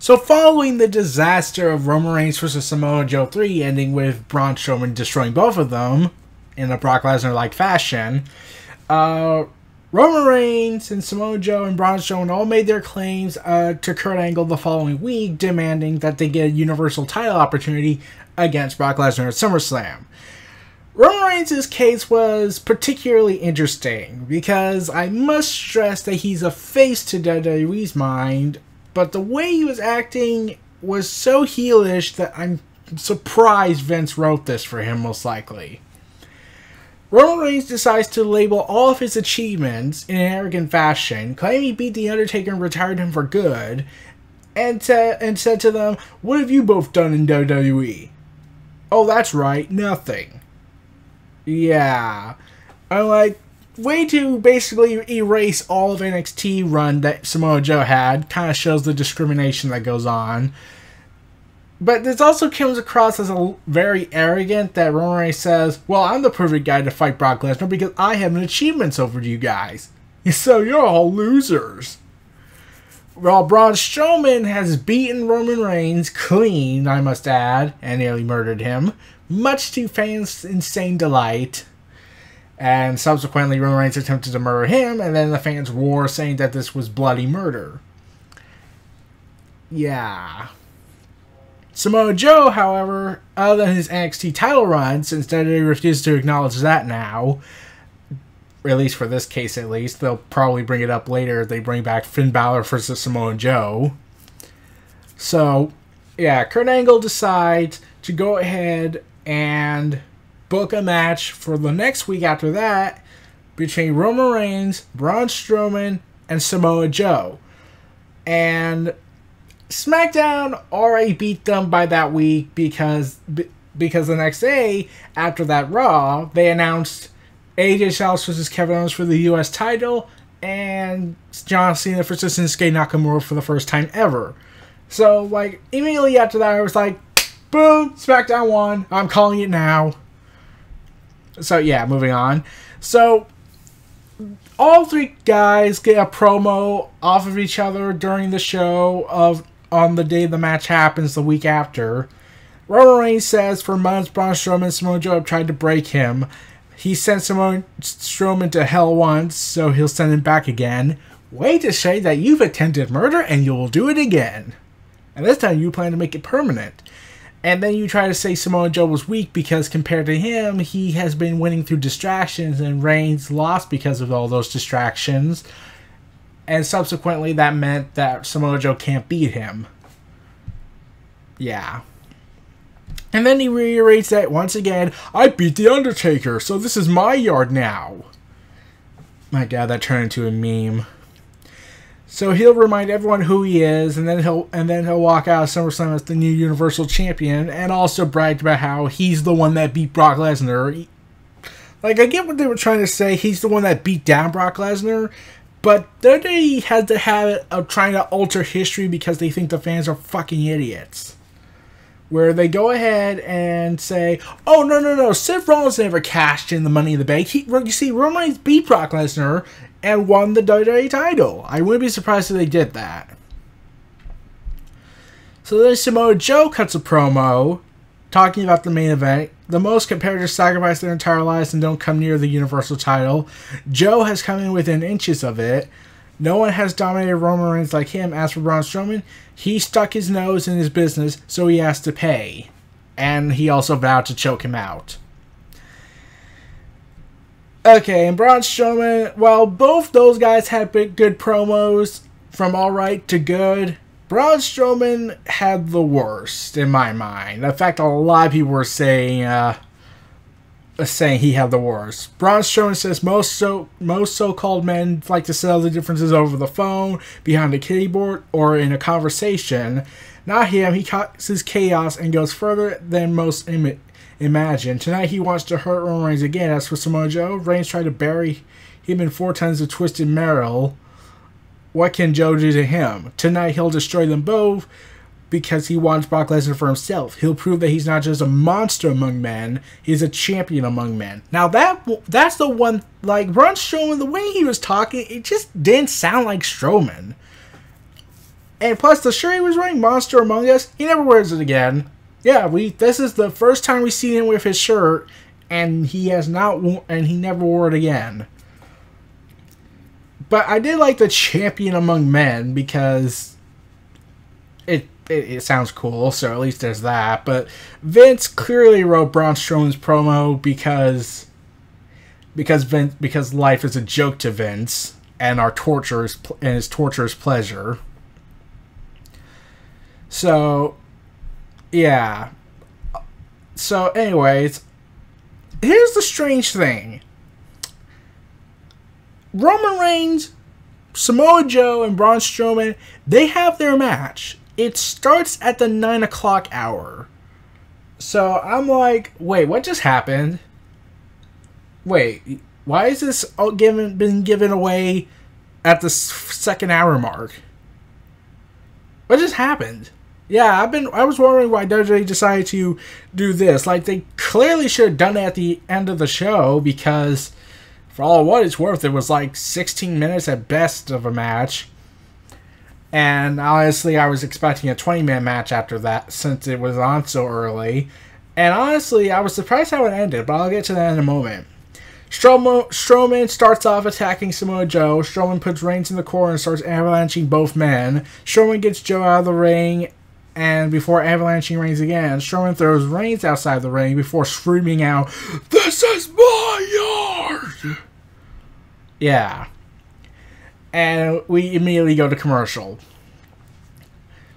So following the disaster of Roman Reigns vs. Samoa Joe 3 ending with Braun Strowman destroying both of them in a Brock Lesnar-like fashion, Roman Reigns and Samoa Joe and Braun Strowman all made their claims to Kurt Angle the following week, demanding that they get a Universal title opportunity against Brock Lesnar at SummerSlam. Roman Reigns' case was particularly interesting because I must stress that he's a face to WWE's mind, but the way he was acting was so heelish that I'm surprised Vince wrote this for him, most likely. Roman Reigns decides to label all of his achievements in an arrogant fashion, claiming he beat The Undertaker and retired him for good, and said to them, "What have you both done in WWE?" "Oh, that's right, nothing." Yeah. I'm like, way to basically erase all of NXT run that Samoa Joe had. Kind of shows the discrimination that goes on. But this also comes across as a very arrogant that Roman Reigns says, "Well, I'm the perfect guy to fight Brock Lesnar because I have an achievements over you guys. So you're all losers." While Braun Strowman has beaten Roman Reigns clean, I must add, and nearly murdered him, much to fans' insane delight. And subsequently, Roman Reigns attempted to murder him, and then the fans roar saying that this was bloody murder. Yeah. Samoa Joe, however, other than his NXT title run, since WWE refuses to acknowledge that now, at least for this case at least, they'll probably bring it up later if they bring back Finn Balor versus Samoa Joe. So, yeah, Kurt Angle decides to go ahead and book a match for the next week after that between Roman Reigns, Braun Strowman, and Samoa Joe. And SmackDown already beat them by that week because the next day, after that Raw, they announced AJ Styles versus Kevin Owens for the US title and John Cena versus Shinsuke Nakamura for the first time ever. So, like, immediately after that, I was like, boom, SmackDown won. I'm calling it now. So, yeah, moving on. So, all three guys get a promo off of each other during the show on the day the match happens the week after. Roman Reigns says for months Braun Strowman and Samoa Joe have tried to break him. He sent Strowman to hell once, so he'll send him back again. Way to say that you've attempted murder and you'll do it again. And this time you plan to make it permanent. And then you try to say Samoa Joe was weak because compared to him, he has been winning through distractions and Reigns lost because of all those distractions. And subsequently that meant that Samoa Joe can't beat him. Yeah. And then he reiterates that once again, "I beat The Undertaker, so this is my yard now." My God, that turned into a meme. So he'll remind everyone who he is, and then he'll walk out of SummerSlam as the new Universal Champion, and also brag about how he's the one that beat Brock Lesnar. Like, I get what they were trying to say. He's the one that beat down Brock Lesnar, but WWE had the habit of trying to alter history because they think the fans are fucking idiots. Where they go ahead and say, "Oh, no, Seth Rollins never cashed in the Money in the Bank. You see, Roman Reigns beat Brock Lesnar and won the WWE title." I wouldn't be surprised if they did that. So then Samoa Joe cuts a promo talking about the main event. The most competitors sacrifice their entire lives and don't come near the Universal title. Joe has come in within inches of it. No one has dominated Roman Reigns like him. As for Braun Strowman, he stuck his nose in his business, so he has to pay. And he also vowed to choke him out. Okay, and Braun Strowman, while both those guys had good promos, from alright to good, Braun Strowman had the worst, in my mind. In fact, a lot of people were saying he had the worst. Braun Strowman says most so-called men like to settle the differences over the phone, behind a keyboard, or in a conversation. Not him. He causes chaos and goes further than most imagine. Tonight he wants to hurt Roman Reigns again. As for Samoa Joe, Reigns tried to bury him in 4 tons of twisted metal. What can Joe do to him? Tonight he'll destroy them both because he wants Brock Lesnar for himself. He'll prove that he's not just a monster among men, he's a champion among men. Now that's the one, like, Braun Strowman, the way he was talking, it just didn't sound like Strowman. And plus, the shirt he was wearing, Monster Among Us, he never wears it again. Yeah, this is the first time we've seen him with his shirt, and he never wore it again. But I did like the champion among men because it sounds cool, so at least there's that. But Vince clearly wrote Braun Strowman's promo because life is a joke to Vince, and his torture is pleasure. So, yeah. So, anyways, here's the strange thing. Roman Reigns, Samoa Joe, and Braun Strowman, they have their match. It starts at the 9 o'clock hour. So I'm like, wait, what just happened? Wait, why is this all been given away at the second hour mark? What just happened? Yeah, I was wondering why WWE decided to do this. Like, they clearly should have done it at the end of the show, because for all what it's worth, it was like 16 minutes at best of a match. And honestly, I was expecting a 20-minute match after that, since it was on so early. And honestly, I was surprised how it ended, but I'll get to that in a moment. Strowman starts off attacking Samoa Joe. Strowman puts Reigns in the corner and starts avalanching both men. Strowman gets Joe out of the ring, and before avalanching Reigns again, Strowman throws Reigns outside the ring before screaming out, "This is my yard!" Yeah. And we immediately go to commercial.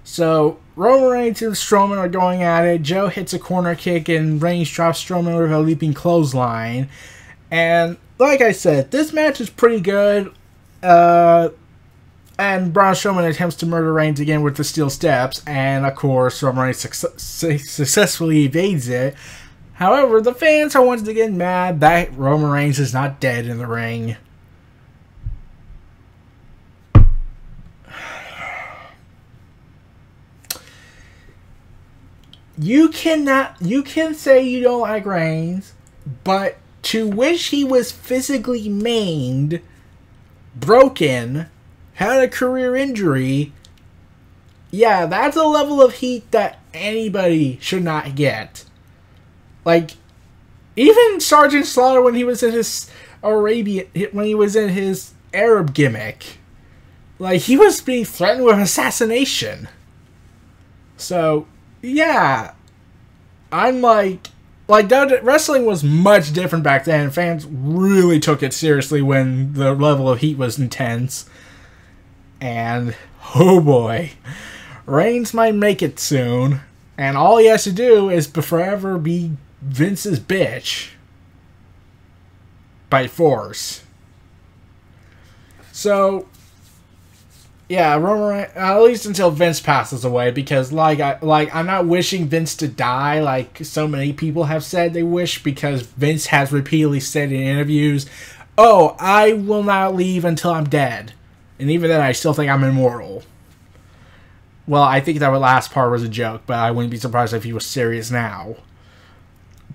So, Roman Reigns and Strowman are going at it. Joe hits a corner kick, and Reigns drops Strowman with a leaping clothesline. And, like I said, this match is pretty good. And Braun Strowman attempts to murder Reigns again with the steel steps. And, of course, Roman Reigns successfully evades it. However, the fans are once again mad that Roman Reigns is not dead in the ring. You can say you don't like Reigns, but to wish he was physically maimed, broken, had a career injury, yeah, that's a level of heat that anybody should not get. Like, even Sergeant Slaughter when he was in his Arab gimmick, like, he was being threatened with assassination. So, yeah, I'm like wrestling was much different back then. Fans really took it seriously when the level of heat was intense. And, oh boy, Reigns might make it soon. And all he has to do is forever be Vince's bitch. By force. So, yeah, Roman, at least until Vince passes away, because I'm not wishing Vince to die like so many people have said they wish, because Vince has repeatedly said in interviews, "Oh, I will not leave until I'm dead." And even then, I still think I'm immortal. Well, I think that last part was a joke, but I wouldn't be surprised if he was serious now.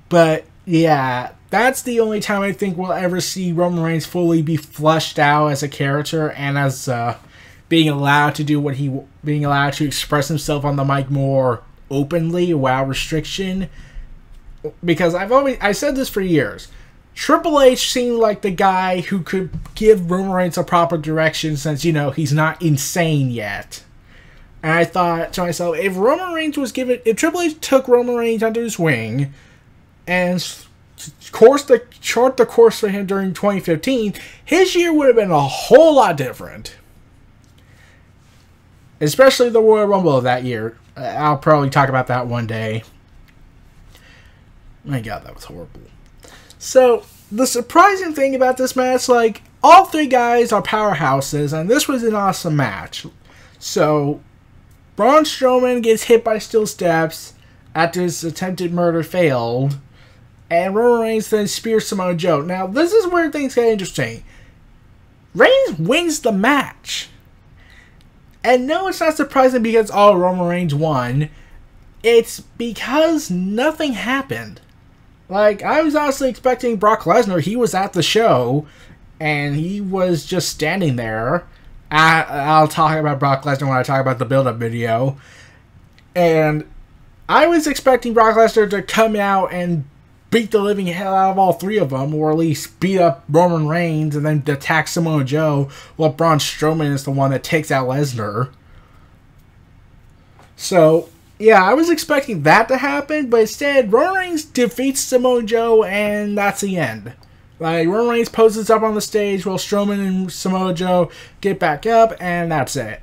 But, yeah, that's the only time I think we'll ever see Roman Reigns fully be fleshed out as a character and as being allowed to express himself on the mic more openly without restriction. Because I said this for years. Triple H seemed like the guy who could give Roman Reigns a proper direction, since, he's not insane yet. And I thought to myself, if Triple H took Roman Reigns under his wing and chart the course for him during 2015, his year would have been a whole lot different. Especially the Royal Rumble of that year. I'll probably talk about that one day. My God, that was horrible. So, the surprising thing about this match, all three guys are powerhouses, and this was an awesome match. So, Braun Strowman gets hit by steel steps after his attempted murder failed, and Roman Reigns then spears Samoa Joe. Now, this is where things get interesting. Reigns wins the match. And no, it's not surprising because Roman Reigns won. It's because nothing happened. I was honestly expecting Brock Lesnar. He was at the show, and he was just standing there. I'll talk about Brock Lesnar when I talk about the build-up video. And I was expecting Brock Lesnar to come out and beat the living hell out of all three of them, or at least beat up Roman Reigns and then attack Samoa Joe, while Braun Strowman is the one that takes out Lesnar. So, yeah, I was expecting that to happen, but instead, Roman Reigns defeats Samoa Joe, and that's the end. Like, Roman Reigns poses up on the stage while Strowman and Samoa Joe get back up, and that's it.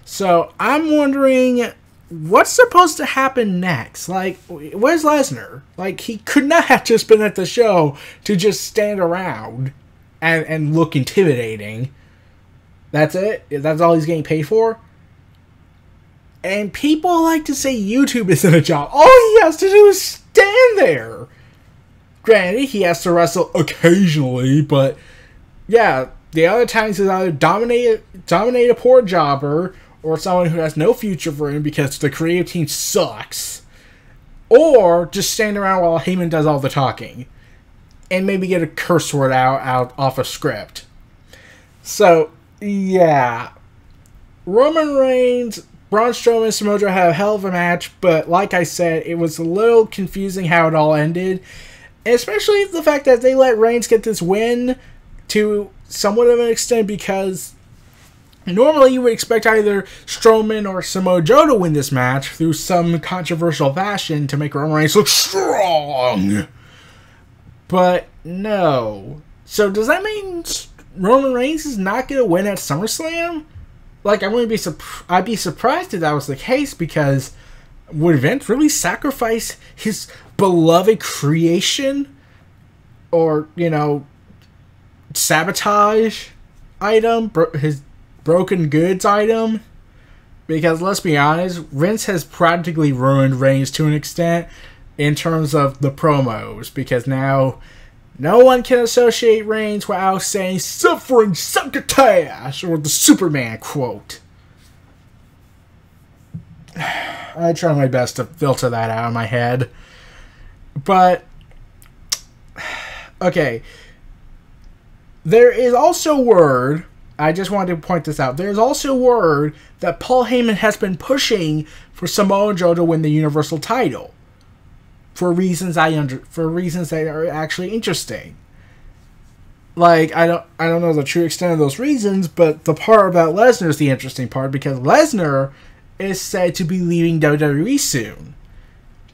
So, I'm wondering, what's supposed to happen next? Like, where's Lesnar? Like, he could not have just been at the show to just stand around and look intimidating. That's it? That's all he's getting paid for? And people like to say YouTube isn't a job. All he has to do is stand there. Granted, he has to wrestle occasionally, but yeah, the other times he's either dominate a poor jobber, or someone who has no future for him because the creative team sucks, or just stand around while Heyman does all the talking, and maybe get a curse word out off a script. So, yeah. Roman Reigns, Braun Strowman, and Samoa Joe had a hell of a match, but like I said, it was a little confusing how it all ended. Especially the fact that they let Reigns get this win to somewhat of an extent, because normally you would expect either Strowman or Samoa Joe to win this match through some controversial fashion to make Roman Reigns look strong. But no. So does that mean Roman Reigns is not going to win at SummerSlam? Like, I'd be surprised if that was the case, because would Vince really sacrifice his beloved creation, or, sabotage item, his broken goods item? Because let's be honest, Vince has practically ruined Reigns to an extent in terms of the promos, because now no one can associate Reigns without saying "suffering succotash" or the Superman quote. I try my best to filter that out of my head. But, okay. There is also word, I just wanted to point this out, there's also word that Paul Heyman has been pushing for Samoa Joe to win the Universal title. For reasons that are actually interesting. Like, I don't know the true extent of those reasons, but the part about Lesnar is the interesting part, because Lesnar is said to be leaving WWE soon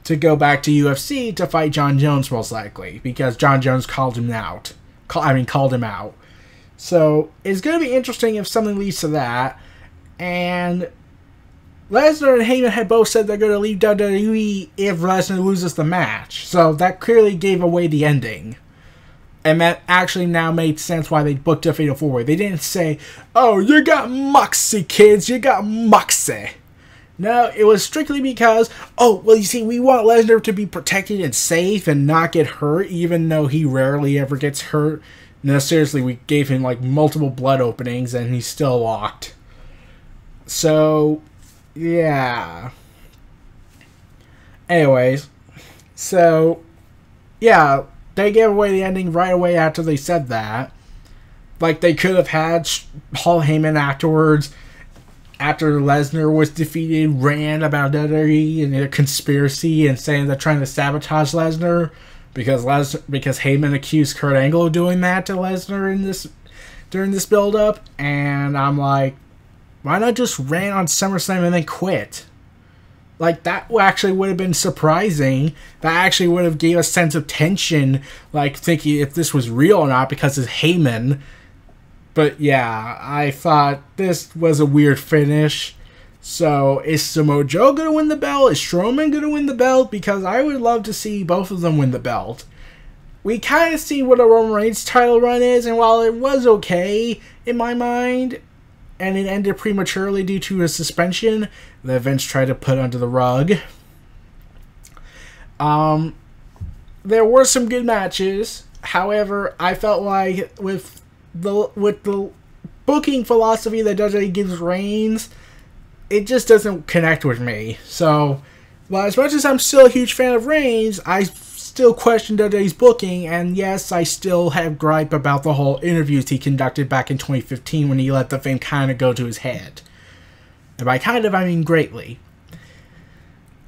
to go back to UFC to fight John Jones, most likely, because John Jones called him out. So it's going to be interesting if something leads to that. And Lesnar and Heyman had both said they're going to leave WWE if Lesnar loses the match. So that clearly gave away the ending. And that actually now made sense why they booked a Fatal 4-Way. They didn't say, "Oh, you got Moxie, kids. You got Moxie." No, it was strictly because, oh, well, you see, we want Lesnar to be protected and safe and not get hurt, even though he rarely ever gets hurt. No, seriously, we gave him, like, multiple blood openings, and he's still locked. So, yeah. Anyways, so, yeah, they gave away the ending right away after they said that. Like, they could have had Paul Heyman afterwards, after Lesnar was defeated, ran about WWE and a conspiracy and saying they're trying to sabotage Lesnar because Heyman accused Kurt Angle of doing that to Lesnar during this build-up. And I'm like, why not just ran on SummerSlam and then quit? Like, that actually would have been surprising. That actually would have gave a sense of tension, like thinking if this was real or not, because it's Heyman. But yeah, I thought this was a weird finish. So, is Samoa Joe going to win the belt? Is Strowman going to win the belt? Because I would love to see both of them win the belt. We kind of see what a Roman Reigns title run is, and while it was okay in my mind, and it ended prematurely due to a suspension that Vince tried to put under the rug, there were some good matches. However, I felt like with the booking philosophy that WWE gives Reigns, it just doesn't connect with me. So, well, as much as I'm still a huge fan of Reigns, I still question WWE's booking, and yes, I still have gripe about the whole interviews he conducted back in 2015 when he let the fame kind of go to his head. And by kind of, I mean greatly.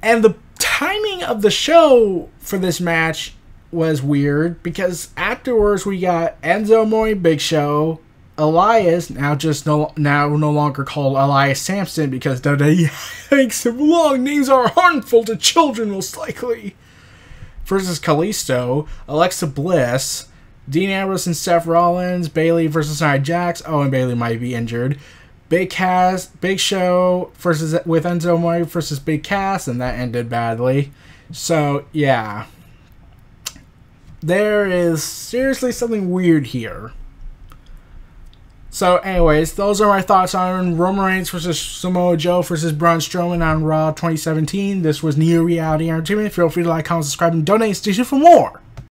And the timing of the show for this match was weird, because afterwards we got Enzo Amore, Big Show, Elias, now no longer called Elias Sampson because WWE thinks long names are harmful to children most likely, versus Kalisto, Alexa Bliss, Dean Ambrose and Seth Rollins, Bayley versus Nia Jax. Oh, and Bayley might be injured. Big Show versus with Enzo Amore versus Big Cass, and that ended badly. So yeah, there is seriously something weird here. So anyways, those are my thoughts on Roman Reigns versus Samoa Joe versus Braun Strowman on Raw 2017. This was Neo Reality Entertainment. Feel free to like, comment, subscribe, and donate. Stay tuned for more.